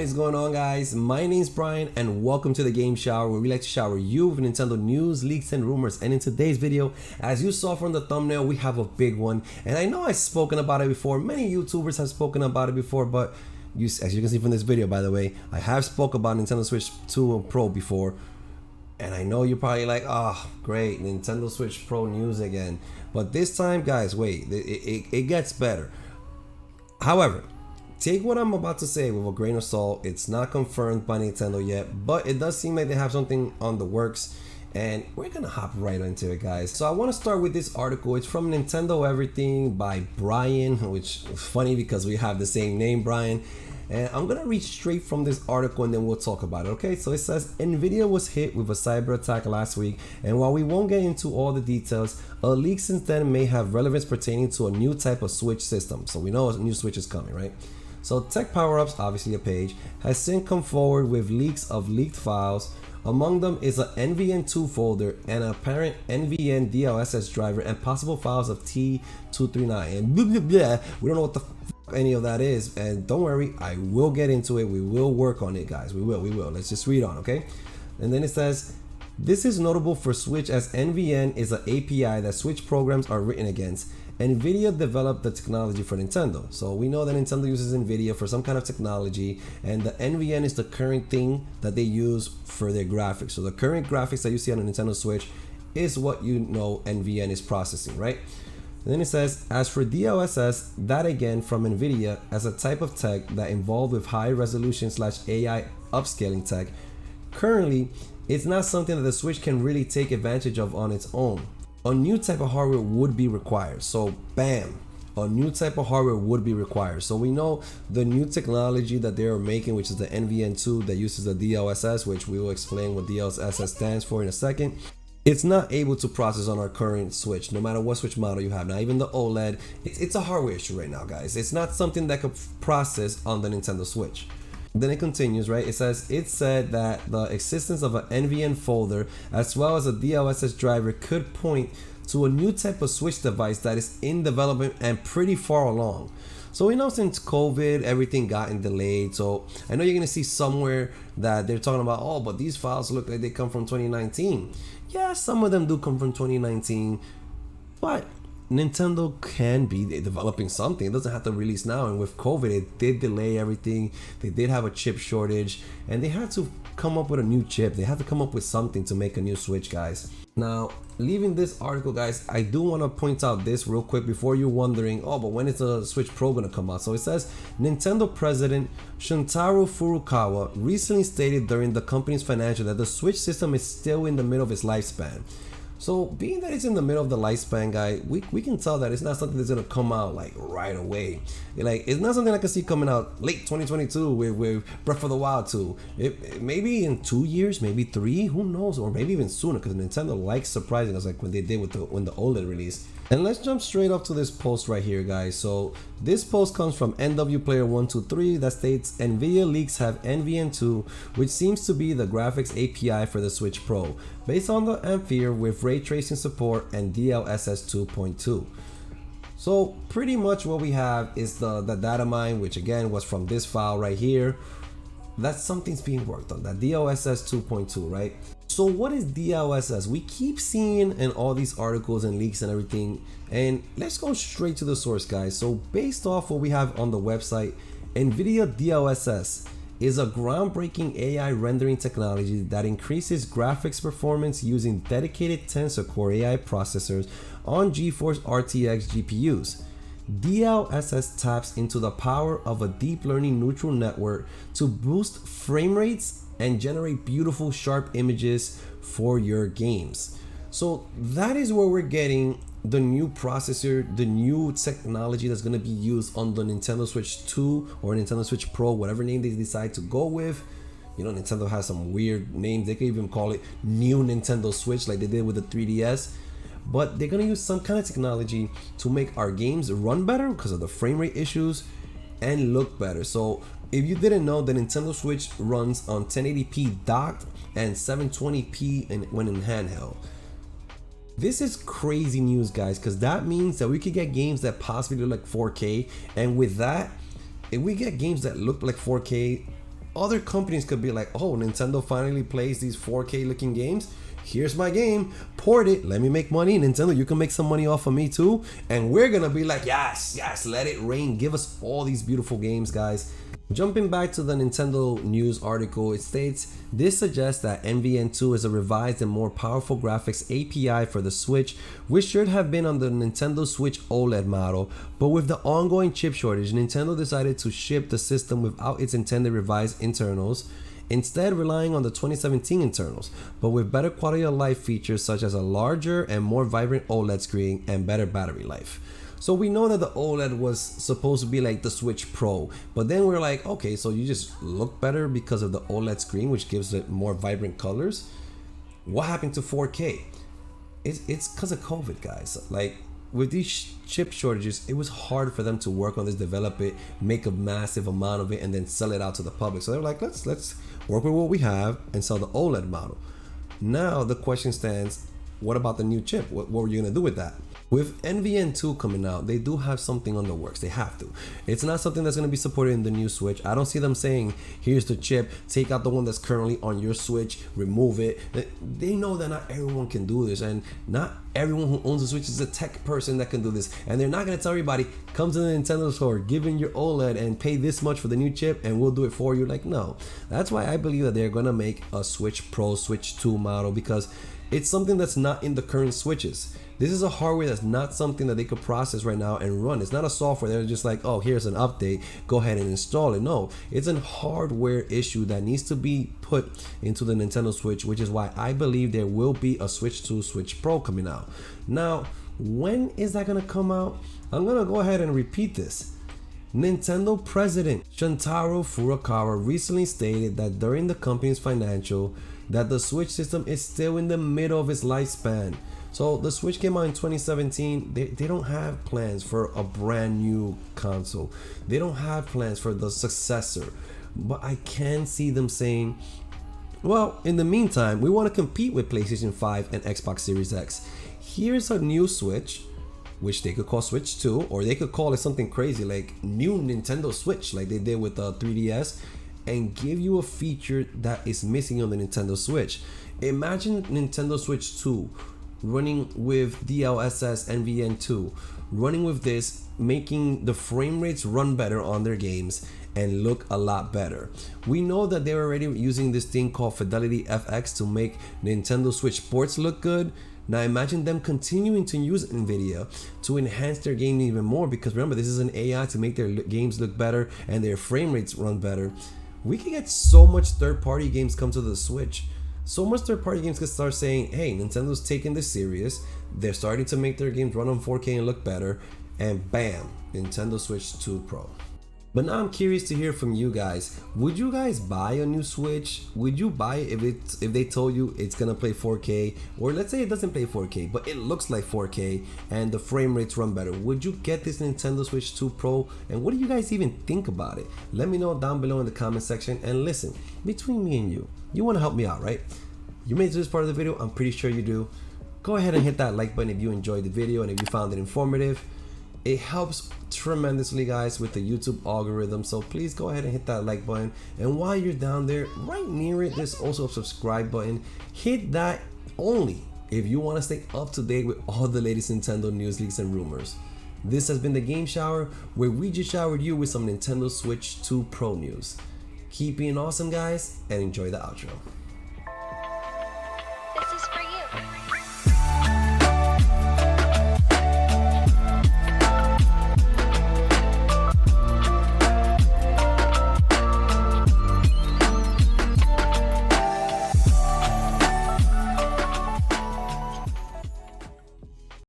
is going on, guys? My name's Brian and welcome to the Game Shower, where we like to shower you with Nintendo news, leaks, and rumors. And in today's video, as you saw from the thumbnail, we have a big one. And I know I've spoken about it before, many YouTubers have spoken about it before, but as you can see from this video, by the way, I have spoke about Nintendo Switch 2 Pro before. And I know you're probably like, oh, great, Nintendo Switch Pro news again. But this time, guys, wait, it gets better. However, take what I'm about to say with a grain of salt. It's not confirmed by Nintendo yet, but it does seem like they have something on the works, and we're gonna hop right into it, guys. So I want to start with this article. It's from Nintendo Everything by Brian, which is funny because we have the same name, Brian. And I'm gonna read straight from this article and then we'll talk about it. Okay, so it says Nvidia was hit with a cyber attack last week, and while we won't get into all the details, a leak since then may have relevance pertaining to a new type of switch system. So we know a new switch is coming, right? So Tech Power-Ups, obviously a page, has since come forward with leaks of leaked files. Among them is an NVN2 folder and an apparent NVN DLSS driver and possible files of T239. And blah, blah, blah. We don't know what the any of that is, and don't worry, I will get into it. We will work on it, guys. We will. Let's just read on, okay? And then it says, this is notable for Switch as NVN is an API that Switch programs are written against. Nvidia developed the technology for Nintendo. So we know that Nintendo uses Nvidia for some kind of technology, and the NVN is the current thing that they use for their graphics. So the current graphics that you see on the Nintendo Switch is what you know NVN is processing, right? And then it says, as for DLSS, that again from Nvidia as a type of tech that involved with high resolution / AI upscaling tech. Currently, it's not something that the Switch can really take advantage of on its own. A new type of hardware would be required. So bam, a new type of hardware would be required. So we know the new technology that they're making, which is the NVN2 that uses the DLSS, which we will explain what DLSS stands for in a second. It's not able to process on our current Switch, no matter what Switch model you have. Now, even the OLED, it's a hardware issue right now, guys. It's not something that could process on the Nintendo Switch. Then it continues, right? It says, it said that the existence of an NVN folder as well as a DLSS driver could point to a new type of Switch device that is in development and pretty far along. So we know since COVID, everything gotten delayed. So I know you're gonna see somewhere that they're talking about, oh, but these files look like they come from 2019. Yeah, some of them do come from 2019, but Nintendo can be developing something. It doesn't have to release now, and with COVID it did delay everything. They did have a chip shortage, and they had to come up with a new chip. They had to come up with something to make a new Switch, guys. Now, leaving this article, guys, I do want to point out this real quick before you're wondering, oh, but when is the Switch Pro gonna come out? So it says Nintendo president Shuntaro Furukawa recently stated during the company's financial that the Switch system is still in the middle of its lifespan. So being that it's in the middle of the lifespan, guy, we can tell that it's not something that's gonna come out like right away. Like, it's not something I can see coming out late 2022 with Breath of the Wild 2. It maybe in 2 years, maybe 3, who knows, or maybe even sooner, because Nintendo likes surprising us, like when they did with when the OLED released. And let's jump straight up to this post right here, guys. So this post comes from NWPlayer123 that states Nvidia leaks have NVN2, which seems to be the graphics API for the Switch Pro, based on the Ampere with ray tracing support and DLSS 2.2. So pretty much what we have is the data mine, which again was from this file right here. That something's being worked on, that DLSS 2.2, right? So what is DLSS? We keep seeing in all these articles and leaks and everything, and let's go straight to the source, guys. So based off what we have on the website, Nvidia DLSS is a groundbreaking AI rendering technology that increases graphics performance using dedicated Tensor Core AI processors on GeForce RTX GPUs. DLSS taps into the power of a deep learning neural network to boost frame rates and generate beautiful, sharp images for your games. So that is where we're getting the new processor, the new technology that's going to be used on the Nintendo Switch 2 or Nintendo Switch Pro, whatever name they decide to go with. You know, Nintendo has some weird names. They could even call it New Nintendo Switch like they did with the 3DS. But they're going to use some kind of technology to make our games run better because of the frame rate issues and look better. So if you didn't know, the Nintendo Switch runs on 1080p docked and 720p when in handheld. This is crazy news, guys, because that means that we could get games that possibly look like 4K, and with that, if we get games that look like 4K, other companies could be like, oh, Nintendo finally plays these 4K looking games. Here's my game, port it, let me make money. Nintendo, you can make some money off of me too. And we're gonna be like, yes, yes, let it rain. Give us all these beautiful games, guys. Jumping back to the Nintendo news article, it states, this suggests that NVN2 is a revised and more powerful graphics API for the Switch, which should have been on the Nintendo Switch OLED model, but with the ongoing chip shortage, Nintendo decided to ship the system without its intended revised internals, instead relying on the 2017 internals, but with better quality of life features such as a larger and more vibrant OLED screen and better battery life. So we know that the OLED was supposed to be like the Switch Pro, but then we're like, okay, so you just look better because of the OLED screen, which gives it more vibrant colors. What happened to 4K? It's because of COVID, guys. Like with these chip shortages, it was hard for them to work on this, develop it, make a massive amount of it, and then sell it out to the public. So they're like, let's work with what we have and sell the OLED model. Now the question stands, what about the new chip? What were you gonna do with that? With NVN2 coming out, they do have something on the works. They have to. It's not something that's going to be supported in the new Switch. I don't see them saying, here's the chip, take out the one that's currently on your Switch, remove it. They know that not everyone can do this, and not everyone who owns a Switch is a tech person that can do this. And they're not going to tell everybody, come to the Nintendo store, give in your OLED and pay this much for the new chip and we'll do it for you. Like, no. That's why I believe that they're going to make a Switch Pro, Switch 2 model, because it's something that's not in the current Switches. This is a hardware that's not something that they could process right now and run. It's not a software they're just like, oh, here's an update, go ahead and install it. No, it's a hardware issue that needs to be put into the Nintendo Switch, which is why I believe there will be a Switch 2, Switch Pro coming out. Now, when is that going to come out? I'm going to go ahead and repeat this. Nintendo president Shuntaro Furukawa recently stated that during the company's financial, that the Switch system is still in the middle of its lifespan. So the Switch came out in 2017. They don't have plans for a brand new console. They don't have plans for the successor. But I can see them saying, well, in the meantime, we want to compete with PlayStation 5 and Xbox Series X. Here's a new Switch, which they could call Switch 2, or they could call it something crazy like new Nintendo Switch, like they did with the 3DS, and give you a feature that is missing on the Nintendo Switch. Imagine Nintendo Switch 2 running with DLSS NVN2, running with this, making the frame rates run better on their games and look a lot better. We know that they're already using this thing called Fidelity FX to make Nintendo Switch Sports look good. Now imagine them continuing to use Nvidia to enhance their game even more, because remember, this is an AI to make their games look better and their frame rates run better. We can get so much third-party games come to the Switch. So much third-party games can start saying, hey, Nintendo's taking this serious. They're starting to make their games run on 4K and look better. And bam, Nintendo Switch 2 Pro. But now I'm curious to hear from you guys. Would you guys buy a new Switch? Would you buy it if they told you it's gonna play 4K? Or let's say it doesn't play 4K, but it looks like 4K and the frame rates run better. Would you get this Nintendo Switch 2 Pro? And what do you guys even think about it? Let me know down below in the comment section. And listen, between me and you want to help me out, right? You made it to this part of the video, I'm pretty sure you do. Go ahead and hit that like button if you enjoyed the video and if you found it informative. It helps tremendously, guys, with the YouTube algorithm, so please go ahead and hit that like button. And while you're down there, right near it, there's also a subscribe button. Hit that only if you want to stay up to date with all the latest Nintendo news, leaks, and rumors. This has been the Game Shower, where we just showered you with some Nintendo Switch 2 Pro news. Keep being awesome, guys, and enjoy the outro.